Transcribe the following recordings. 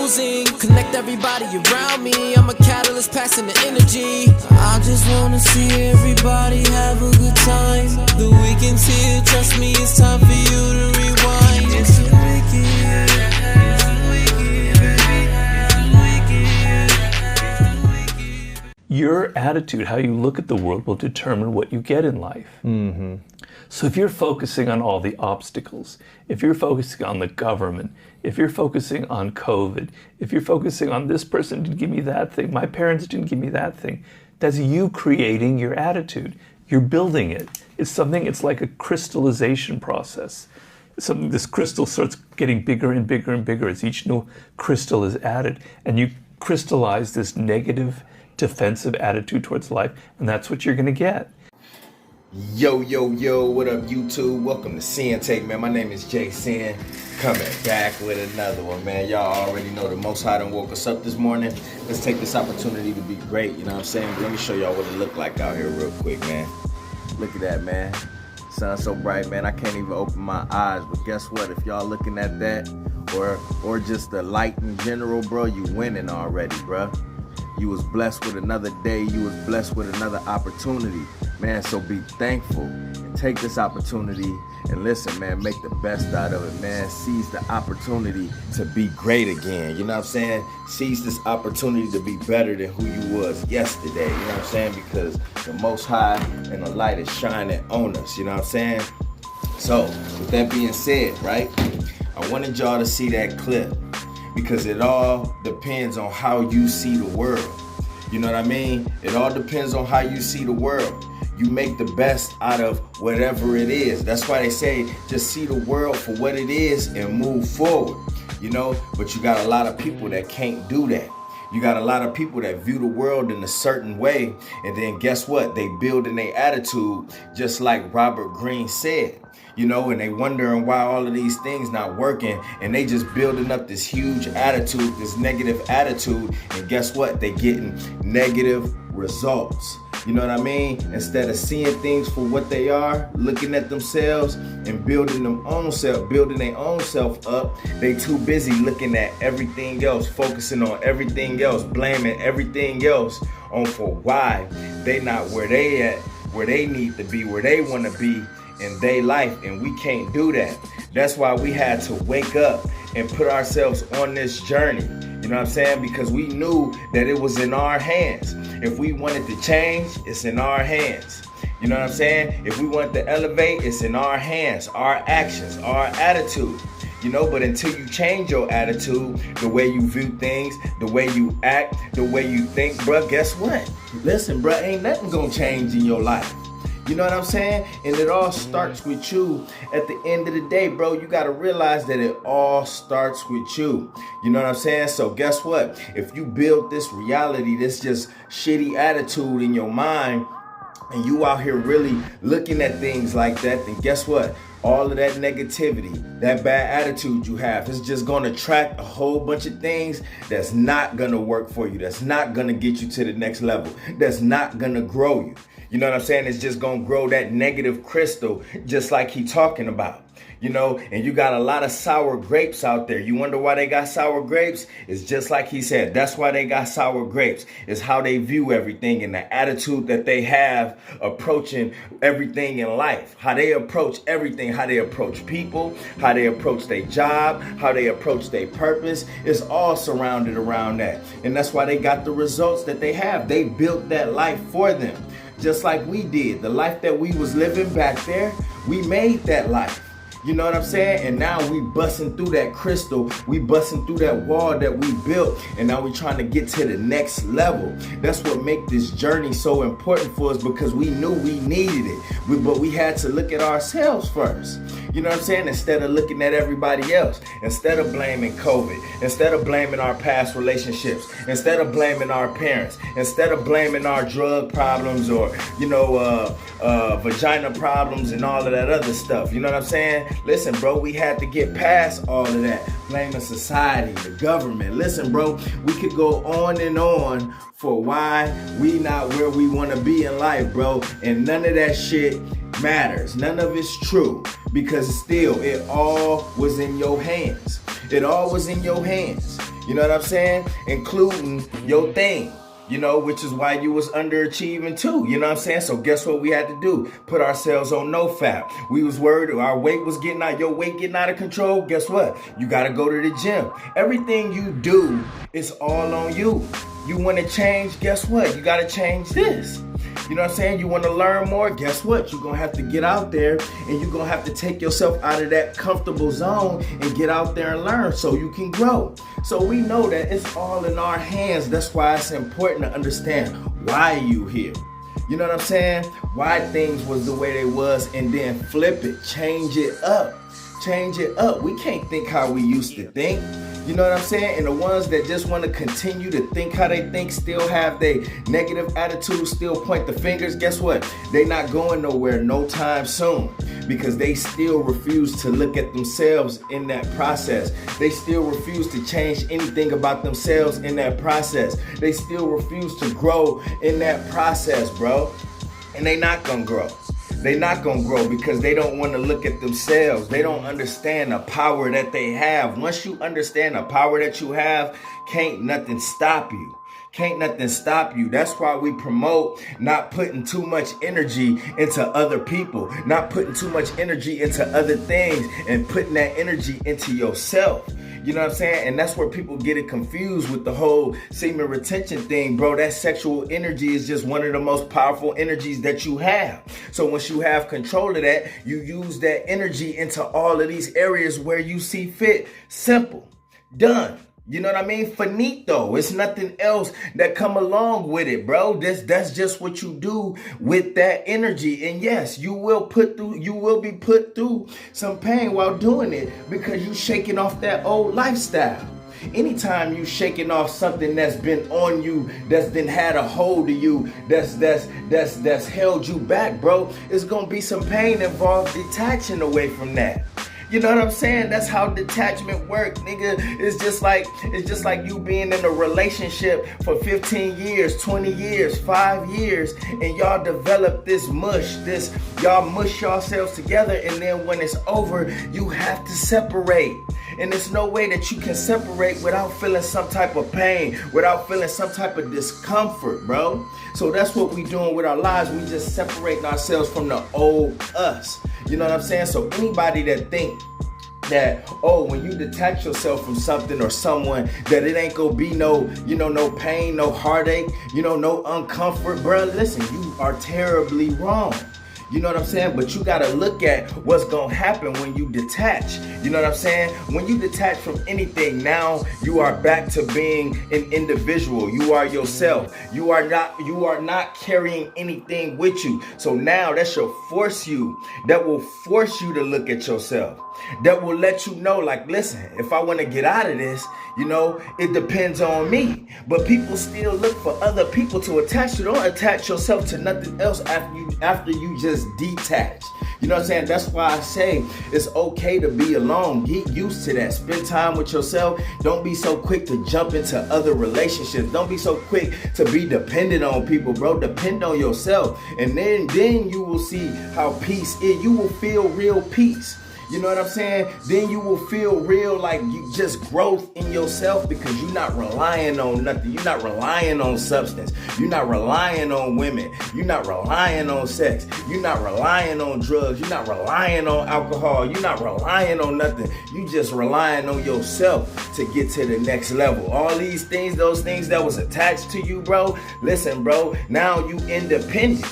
losing. Connect everybody around me, I'm a catalyst passing the energy. I just wanna see everybody have a good time. The weekend's here, trust me, it's time for you to rewind. It's a weekend, it's a weekend, baby. Your attitude, how you look at the world, will determine what you get in life. Mm-hmm. So if you're focusing on all the obstacles, if you're focusing on the government, if you're focusing on COVID, if you're focusing on this person didn't give me that thing, my parents didn't give me that thing, that's you creating your attitude. You're building it. It's like a crystallization process. This crystal starts getting bigger and bigger and bigger as each new crystal is added, and you crystallize this negative defensive attitude towards life, and that's what you're going to get. Yo, yo, yo, what up, YouTube? Welcome to Sinn-Take, man. My name is Sin, coming back with another one, man. Y'all already know the Most High done woke us up this morning. Let's take this opportunity to be great, you know what I'm saying? But let me show y'all what it look like out here real quick, man. Look at that, man. Sun's so bright, man, I can't even open my eyes. But guess what? If y'all looking at that, or just the light in general, bro, you winning already, bro. You was blessed with another day. You was blessed with another opportunity. Man, so be thankful and take this opportunity and listen, man, make the best out of it, man. Seize the opportunity to be great again. You know what I'm saying? Seize this opportunity to be better than who you was yesterday. You know what I'm saying? Because the Most High and the light is shining on us. You know what I'm saying? So with that being said, right, I wanted y'all to see that clip because it all depends on how you see the world. You know what I mean? It all depends on how you see the world. You make the best out of whatever it is. That's why they say just see the world for what it is and move forward, you know? But you got a lot of people that can't do that. You got a lot of people that view the world in a certain way, and then guess what? They build in their attitude just like Robert Greene said. You know, and they wondering why all of these things not working, and they just building up this huge attitude, this negative attitude, and guess what? They getting negative results. You know what I mean? Instead of seeing things for what they are, looking at themselves and building their own self up, they too busy looking at everything else, focusing on everything else, blaming everything else on for why they not where they at, where they need to be, where they want to be in their life, and we can't do that. That's why we had to wake up and put ourselves on this journey. You know what I'm saying? Because we knew that it was in our hands. If we wanted to change, it's in our hands. You know what I'm saying? If we want to elevate, it's in our hands, our actions, our attitude. You know, but until you change your attitude, the way you view things, the way you act, the way you think, bruh, guess what? Listen, bruh, ain't nothing gonna change in your life. You know what I'm saying? And it all starts with you. At the end of the day, bro, you got to realize that it all starts with you. You know what I'm saying? So guess what? If you build this reality, this just shitty attitude in your mind, and you out here really looking at things like that, then guess what? All of that negativity, that bad attitude you have, is just going to attract a whole bunch of things that's not going to work for you, that's not going to get you to the next level, that's not going to grow you. You know what I'm saying? It's just going to grow that negative crystal, just like he talking about. You know, and you got a lot of sour grapes out there. You wonder why they got sour grapes? It's just like he said. That's why they got sour grapes. It's how they view everything and the attitude that they have approaching everything in life. How they approach everything. How they approach people. How they approach their job. How they approach their purpose. It's all surrounded around that. And that's why they got the results that they have. They built that life for them. Just like we did. The life that we was living back there, we made that life. You know what I'm saying? And now we busting through that crystal. We busting through that wall that we built. And now we trying to get to the next level. That's what make this journey so important for us, because we knew we needed it. But we had to look at ourselves first. You know what I'm saying? Instead of looking at everybody else. Instead of blaming COVID. Instead of blaming our past relationships. Instead of blaming our parents. Instead of blaming our drug problems or, vagina problems and all of that other stuff. You know what I'm saying? Listen, bro, we had to get past all of that. Blaming society, the government. Listen, bro, we could go on and on for why we not where we want to be in life, bro. And none of that shit matters. None of it's true, because still, it all was in your hands. It all was in your hands. You know what I'm saying? Including your thing. Which is why you was underachieving too. You know what I'm saying? So guess what we had to do? Put ourselves on no fap. We was worried our weight was getting out, your weight getting out of control. Guess what? You got to go to the gym. Everything you do is all on you. You want to change, guess what? You got to change this. You know what I'm saying? You want to learn more? Guess what? You're going to have to get out there and you're going to have to take yourself out of that comfortable zone and get out there and learn so you can grow. So we know that it's all in our hands. That's why it's important to understand why you here. You know what I'm saying? Why things was the way they was, and then flip it, change it up. Change it up. We can't think how we used to think. You know what I'm saying? And the ones that just want to continue to think how they think, still have their negative attitude, still point the fingers, guess what? They not going nowhere no time soon, because they still refuse to look at themselves in that process. They still refuse to change anything about themselves in that process. They still refuse to grow in that process, bro. And they not gonna grow. They're not going to grow because they don't want to look at themselves. They don't understand the power that they have. Once you understand the power that you have, can't nothing stop you. Can't nothing stop you. That's why we promote not putting too much energy into other people, not putting too much energy into other things, and putting that energy into yourself. You know what I'm saying? And that's where people get it confused with the whole semen retention thing, bro. That sexual energy is just one of the most powerful energies that you have. So once you have control of that, you use that energy into all of these areas where you see fit. Simple. Done. You know what I mean? Finito. It's nothing else that come along with it, bro. That's just what you do with that energy. And yes, you will be put through some pain while doing it, because you shaking off that old lifestyle. Anytime you shaking off something that's been on you, that's been had a hold of you, that's held you back, bro, it's gonna be some pain involved detaching away from that. You know what I'm saying? That's how detachment works, nigga. It's just like you being in a relationship for 15 years, 20 years, 5 years, and y'all develop y'all mush yourselves together, and then when it's over, you have to separate. And there's no way that you can separate without feeling some type of pain, without feeling some type of discomfort, bro. So that's what we doing with our lives. We just separating ourselves from the old us. You know what I'm saying? So anybody that think that, when you detach yourself from something or someone, that it ain't gonna be no pain, no heartache, no uncomfort, bro, listen, you are terribly wrong. You know what I'm saying? But you gotta look at what's gonna happen when you detach. You know what I'm saying? When you detach from anything, now you are back to being an individual. You are yourself. You are not carrying anything with you. So now that will force you to look at yourself. That will let you know, like, listen, if I want to get out of this, it depends on me. But people still look for other people to attach to. Don't attach yourself to nothing else after you just detach. You know what I'm saying? That's why I say it's okay to be alone. Get used to that. Spend time with yourself. Don't be so quick to jump into other relationships. Don't be so quick to be dependent on people, bro. Depend on yourself. And then you will see how peace is. You will feel real peace. You know what I'm saying? Then you will feel real, like you just growth in yourself, because you're not relying on nothing. You're not relying on substance. You're not relying on women. You're not relying on sex. You're not relying on drugs. You're not relying on alcohol. You're not relying on nothing. You just relying on yourself to get to the next level. All these things, those things that was attached to you, bro. Listen, bro, now you independent.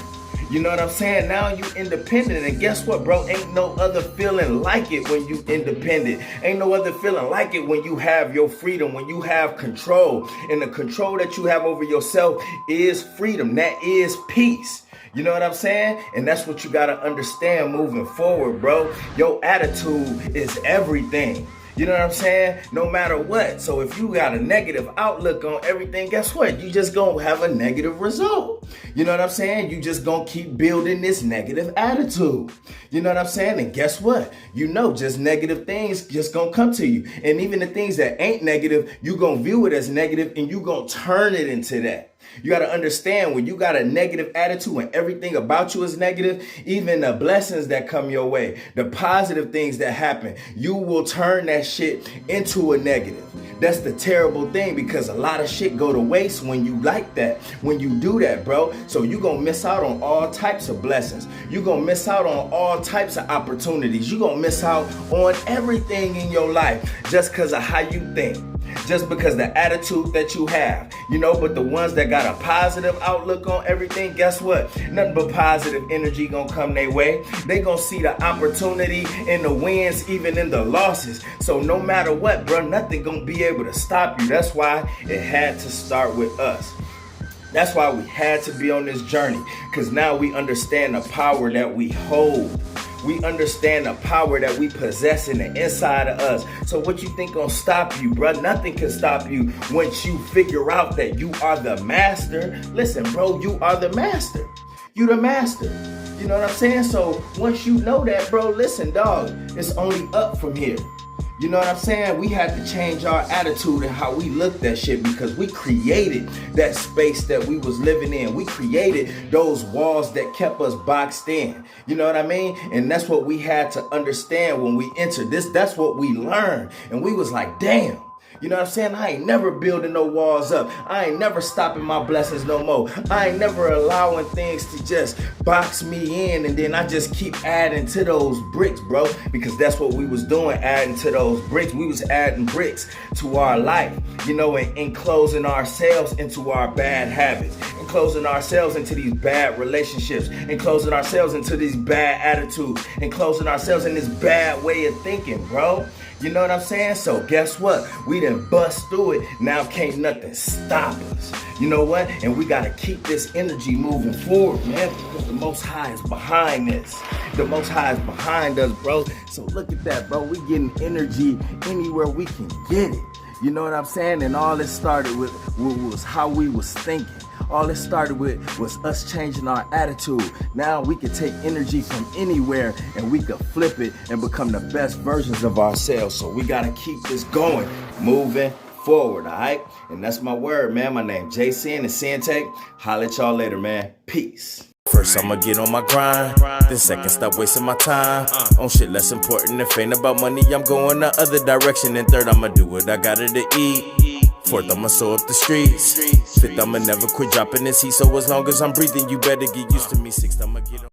You know what I'm saying? Now you independent, and guess what, bro? Ain't no other feeling like it when you independent. Ain't no other feeling like it when you have your freedom, when you have control. And the control that you have over yourself is freedom. That is peace. You know what I'm saying? And that's what you got to understand moving forward, bro. Your attitude is everything. You know what I'm saying? No matter what. So if you got a negative outlook on everything, guess what? You just gonna have a negative result. You know what I'm saying? You just gonna keep building this negative attitude. You know what I'm saying? And guess what? Just negative things just gonna come to you. And even the things that ain't negative, you gonna view it as negative, and you gonna turn it into that. You got to understand, when you got a negative attitude, when everything about you is negative, even the blessings that come your way, the positive things that happen, you will turn that shit into a negative. That's the terrible thing, because a lot of shit go to waste when you like that, when you do that, bro. So you gonna miss out on all types of blessings. You gonna miss out on all types of opportunities. You gonna miss out on everything in your life just because of how you think. Just because the attitude that you have, but the ones that got a positive outlook on everything, guess what? Nothing but positive energy gonna come their way. They gonna see the opportunity in the wins, even in the losses. So no matter what, bro, nothing gonna be able to stop you. That's why it had to start with us. That's why we had to be on this journey, because now we understand the power that we hold. We understand the power that we possess in the inside of us. So what you think gonna stop you, bro? Nothing can stop you once you figure out that you are the master. Listen, bro, you are the master. You the master. You know what I'm saying? So once you know that, bro, listen, dog, it's only up from here. You know what I'm saying? We had to change our attitude and how we looked at shit, because we created that space that we was living in. We created those walls that kept us boxed in. You know what I mean? And that's what we had to understand when we entered this. That's what we learned. And we was like, damn. You know what I'm saying? I ain't never building no walls up. I ain't never stopping my blessings no more. I ain't never allowing things to just box me in, and then I just keep adding to those bricks, bro. Because that's what we was doing, adding to those bricks. We was adding bricks to our life, and enclosing ourselves into our bad habits, enclosing ourselves into these bad relationships, enclosing ourselves into these bad attitudes, enclosing ourselves in this bad way of thinking, bro. You know what I'm saying? So guess what? We done bust through it. Now can't nothing stop us. You know what? And we got to keep this energy moving forward, man, because the Most High is behind this. The Most High is behind us, bro. So look at that, bro. We getting energy anywhere we can get it. You know what I'm saying? And all it started with was how we was thinking. All it started with was us changing our attitude. Now we can take energy from anywhere and we can flip it and become the best versions of ourselves. So we got to keep this going, moving forward, all right? And that's my word, man. My name Jason and Sinn-Take. Holla at y'all later, man. Peace. First I'ma get on my grind, then second stop wasting my time on shit less important. If ain't about money, I'm going the other direction. And third, I'ma do what I gotta to eat. Fourth, I'ma sew up the streets. Fifth, I'ma never quit dropping this heat. So as long as I'm breathing, you better get used to me. Sixth, I'ma get on